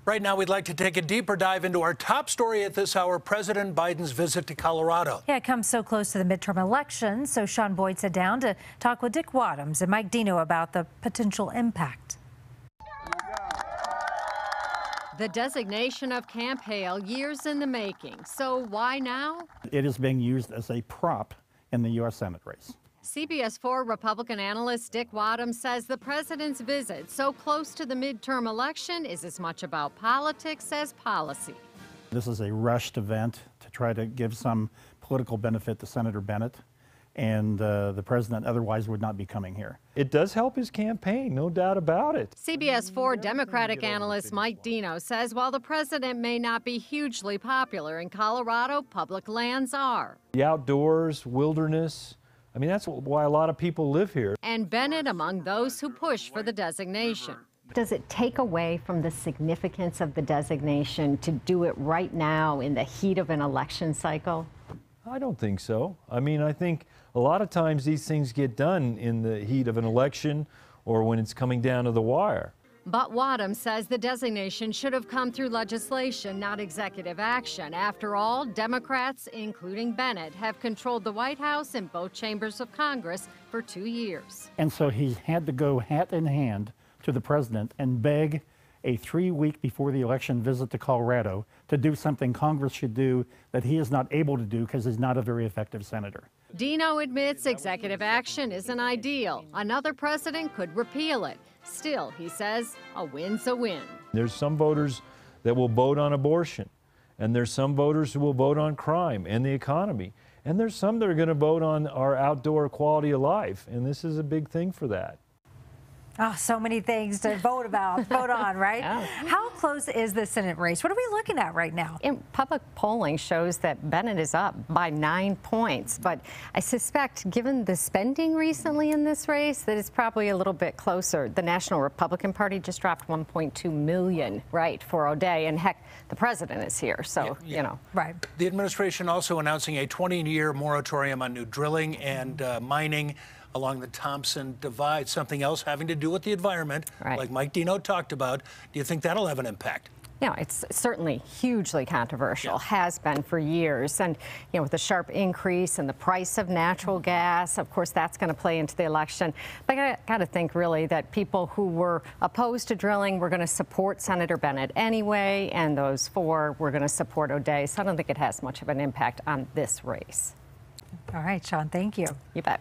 Right now, we'd like to take a deeper dive into our top story at this hour, President Biden's visit to Colorado. Yeah, it comes so close to the midterm election, so Sean Boyd sat down to talk with Dick Wadhams and Mike Dino about the potential impact. The designation of Camp Hale, years in the making. So why now? It is being used as a prop in the U.S. Senate race. CBS 4 Republican analyst Dick Wadhams says the president's visit so close to the midterm election is as much about politics as policy. This is a rushed event to try to give some political benefit to Senator Bennet, and the president otherwise would not be coming here. It does help his campaign, no doubt about it. CBS 4 Democratic analyst Mike Dino says while the president may not be hugely popular in Colorado, public lands are. The outdoors, wilderness, I mean, that's why a lot of people live here. And Bennet among those who push for the designation. Does it take away from the significance of the designation to do it right now in the heat of an election cycle? I don't think so. I mean, I think a lot of times these things get done in the heat of an election or when it's coming down to the wire. But Wadhams says the designation should have come through legislation, not executive action. After all, Democrats, including Bennet, have controlled the White House and both chambers of Congress for 2 years. And so he had to go hat in hand to the president and beg a 3-week before the election visit to Colorado to do something Congress should do that he is not able to do because he's not a very effective senator. Dino admits executive action isn't ideal. Another president could repeal it. Still, he says, a win's a win. There's some voters that will vote on abortion, and there's some voters who will vote on crime and the economy, and there's some that are going to vote on our outdoor quality of life, and this is a big thing for that. Oh, so many things to vote on, right? Yeah. How close is the Senate race? What are we looking at right now? Public polling shows that Bennet is up by 9 points, but I suspect, given the spending recently in this race, that it's probably a little bit closer. The National Republican Party just dropped $1.2 million, right, for O'Day, and heck, the president is here, so, you know. Right. The administration also announcing a 20-year moratorium on new drilling and mining along the Thompson Divide, something else having to do with the environment, right, like Mike Dino talked about. Do you think that'll have an impact? You know, it's certainly hugely controversial, has been for years. And, you know, with the sharp increase in the price of natural gas, of course, that's going to play into the election. But I got to think, really, that people who were opposed to drilling were going to support Senator Bennet anyway, and those four were going to support O'Day. So I don't think it has much of an impact on this race. All right, Sean, thank you. You bet.